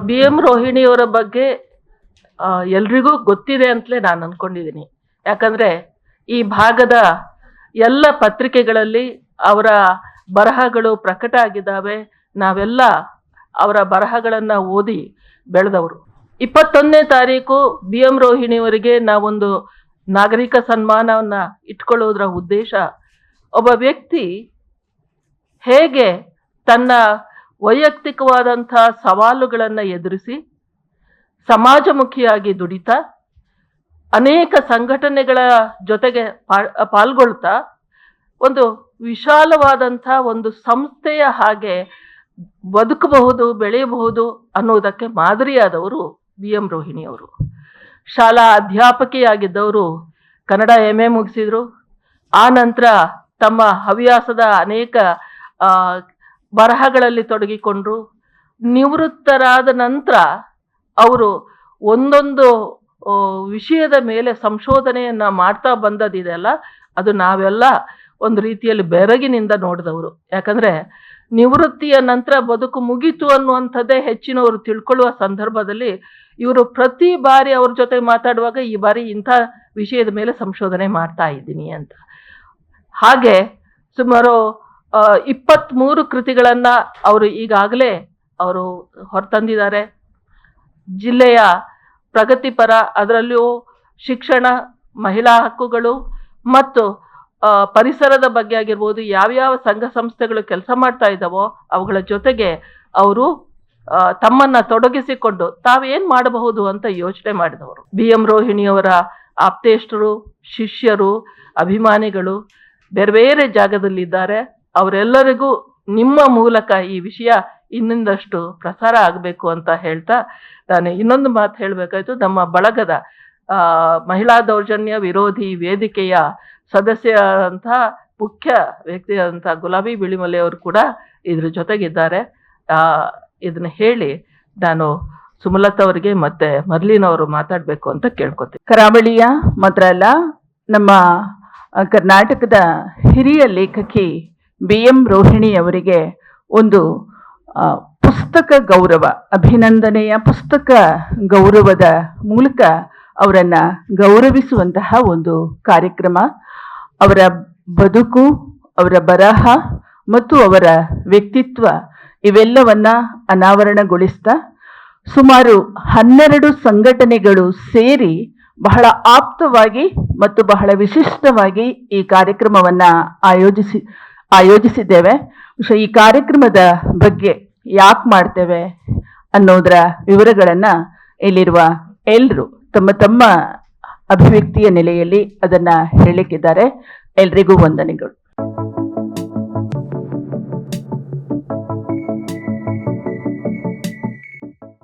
B M ರೋಹಿಣಿಯವರ ಬಗ್ಗೆ ಎಲ್ರಿಗೂ ಗೊತ್ತಿದೆ ಅಂತಲೇ ನಾನು ಅನ್ಕೊಂಡಿದ್ದೀನಿ. ಯಾಕಂದ್ರೆ ಈ ಭಾಗದ ಎಲ್ಲ ಪತ್ರಿಕೆಗಳಲ್ಲಿ ಅವರ ಬರಹಗಳು ಪ್ರಕಟ ಆಗಿದ್ದಾವೆ. ನಾವೆಲ್ಲ ಅವರ ಬರಹಗಳನ್ನ ಓದಿ ಬೆಳೆದವರು. 21ನೇ ತಾರೀಕು ಬಿ ಎಂ ರೋಹಿಣಿಯವರಿಗೆ ನಾವೊಂದು ನಾಗರಿಕ ಸನ್ಮಾನವನ್ನ ಇಟ್ಕೊಳ್ಳೋದ್ರ ಉದ್ದೇಶ, ಒಬ್ಬ ವ್ಯಕ್ತಿ ಹೇಗೆ ತನ್ನ ವೈಯಕ್ತಿಕವಾದಂಥ ಸವಾಲುಗಳನ್ನು ಎದುರಿಸಿ ಸಮಾಜಮುಖಿಯಾಗಿ ದುಡಿತಾ ಅನೇಕ ಸಂಘಟನೆಗಳ ಜೊತೆಗೆ ಪಾಲ್ಗೊಳ್ತಾ ಒಂದು ವಿಶಾಲವಾದಂಥ ಒಂದು ಸಂಸ್ಥೆಯ ಹಾಗೆ ಬದುಕಬಹುದು, ಬೆಳೆಯಬಹುದು ಅನ್ನೋದಕ್ಕೆ ಮಾದರಿಯಾದವರು ಬಿ ಎಂ ರೋಹಿಣಿಯವರು. ಶಾಲಾ ಅಧ್ಯಾಪಕಿಯಾಗಿದ್ದವರು, ಕನ್ನಡ MA ಮುಗಿಸಿದ್ರು. ಆ ನಂತರ ತಮ್ಮ ಹವ್ಯಾಸದ ಅನೇಕ ಬರಹಗಳಲ್ಲಿ ತೊಡಗಿಕೊಂಡ್ರು. ನಿವೃತ್ತರಾದ ನಂತರ ಅವರು ಒಂದೊಂದು ವಿಷಯದ ಮೇಲೆ ಸಂಶೋಧನೆಯನ್ನ ಮಾಡ್ತಾ ಬಂದದಿದೆಯಲ್ಲ, ಅದು ನಾವೆಲ್ಲ ಒಂದು ರೀತಿಯಲ್ಲಿ ಬೆರಗಿನಿಂದ ನೋಡಿದವರು. ಯಾಕಂದ್ರೆ ನಿವೃತ್ತಿಯ ನಂತರ ಬದುಕು ಮುಗೀತು ಅನ್ನುವಂಥದ್ದೇ ಹೆಚ್ಚಿನವರು ತಿಳ್ಕೊಳ್ಳುವ ಸಂದರ್ಭದಲ್ಲಿ ಇವರು ಪ್ರತಿ ಬಾರಿ ಅವ್ರ ಜೊತೆ ಮಾತಾಡುವಾಗ ಈ ಬಾರಿ ಇಂಥ ವಿಷಯದ ಮೇಲೆ ಸಂಶೋಧನೆ ಮಾಡ್ತಾ ಇದ್ದೀನಿ ಅಂತ. ಹಾಗೆ ಸುಮಾರು 23 ಕೃತಿಗಳನ್ನ ಅವರು ಈಗಾಗಲೇ ಅವರು ಹೊರತಂದಿದ್ದಾರೆ. ಜಿಲ್ಲೆಯ ಪ್ರಗತಿಪರ, ಅದರಲ್ಲಿಯೂ ಶಿಕ್ಷಣ, ಮಹಿಳಾ ಹಕ್ಕುಗಳು ಮತ್ತು ಪರಿಸರದ ಬಗ್ಗೆ ಆಗಿರ್ಬೋದು, ಯಾವ್ಯಾವ ಸಂಘ ಸಂಸ್ಥೆಗಳು ಕೆಲಸ ಮಾಡ್ತಾ ಇದ್ದಾವೋ ಅವುಗಳ ಜೊತೆಗೆ ಅವರು ತಮ್ಮನ್ನ ತೊಡಗಿಸಿಕೊಂಡು ತಾವೇನ್ ಮಾಡಬಹುದು ಅಂತ ಯೋಚನೆ ಮಾಡಿದವರು. ಬಿ ಎಂ ರೋಹಿಣಿಯವರ ಆಪ್ತೇಷ್ಟರು, ಶಿಷ್ಯರು, ಅಭಿಮಾನಿಗಳು ಬೇರೆ ಬೇರೆ ಜಾಗದಲ್ಲಿದ್ದಾರೆ. ಅವರೆಲ್ಲರಿಗೂ ನಿಮ್ಮ ಮೂಲಕ ಈ ವಿಷಯ ಇನ್ನೊಂದಷ್ಟು ಪ್ರಸಾರ ಆಗಬೇಕು ಅಂತ ಹೇಳ್ತಾ ನಾನು ಇನ್ನೊಂದು ಮಾತು ಹೇಳಬೇಕಾಯ್ತು. ನಮ್ಮ ಬಳಗದ ಮಹಿಳಾ ದೌರ್ಜನ್ಯ ವಿರೋಧಿ ವೇದಿಕೆಯ ಸದಸ್ಯರಂಥ ಮುಖ್ಯ ವ್ಯಕ್ತಿಯಾದಂಥ ಗುಲಾಬಿ ಬಿಳಿಮಲೆ ಅವರು ಕೂಡ ಇದ್ರ ಜೊತೆಗಿದ್ದಾರೆ. ಇದನ್ನ ಹೇಳಿ ನಾನು ಸುಮಲತಾ ಅವರಿಗೆ ಮತ್ತೆ ಮರ್ಲಿನ್ ಅವರು ಮಾತಾಡಬೇಕು ಅಂತ ಕೇಳ್ಕೊತೀನಿ. ಕರಾವಳಿಯ ಮಾತ್ರ ಅಲ್ಲ, ನಮ್ಮ ಕರ್ನಾಟಕದ ಹಿರಿಯ ಲೇಖಕಿ ಬಿ ಎಂ ರೋಹಿಣಿ ಅವರಿಗೆ ಒಂದು ಪುಸ್ತಕ ಗೌರವ, ಅಭಿನಂದನೆಯ ಪುಸ್ತಕ ಗೌರವದ ಮೂಲಕ ಅವರನ್ನ ಗೌರವಿಸುವಂತಹ ಒಂದು ಕಾರ್ಯಕ್ರಮ. ಅವರ ಬದುಕು, ಅವರ ಬರಹ ಮತ್ತು ಅವರ ವ್ಯಕ್ತಿತ್ವ ಇವೆಲ್ಲವನ್ನ ಅನಾವರಣಗೊಳಿಸ್ತಾ ಸುಮಾರು 12 ಸಂಘಟನೆಗಳು ಸೇರಿ ಬಹಳ ಆಪ್ತವಾಗಿ ಮತ್ತು ಬಹಳ ವಿಶಿಷ್ಟವಾಗಿ ಈ ಕಾರ್ಯಕ್ರಮವನ್ನ ಆಯೋಜಿಸಿದ್ದೇವೆ. ಈ ಕಾರ್ಯಕ್ರಮದ ಬಗ್ಗೆ ಯಾಕೆ ಮಾಡ್ತೇವೆ ಅನ್ನೋದರ ವಿವರಗಳನ್ನ ಇಲ್ಲಿರುವ ಎಲ್ಲರೂ ತಮ್ಮ ತಮ್ಮ ಅಭಿವ್ಯಕ್ತಿಯ ನೆಲೆಯಲ್ಲಿ ಅದನ್ನ ಹೇಳಲಿಕ್ಕಿದ್ದಾರೆ. ಎಲ್ರಿಗೂ ವಂದನೆಗಳು.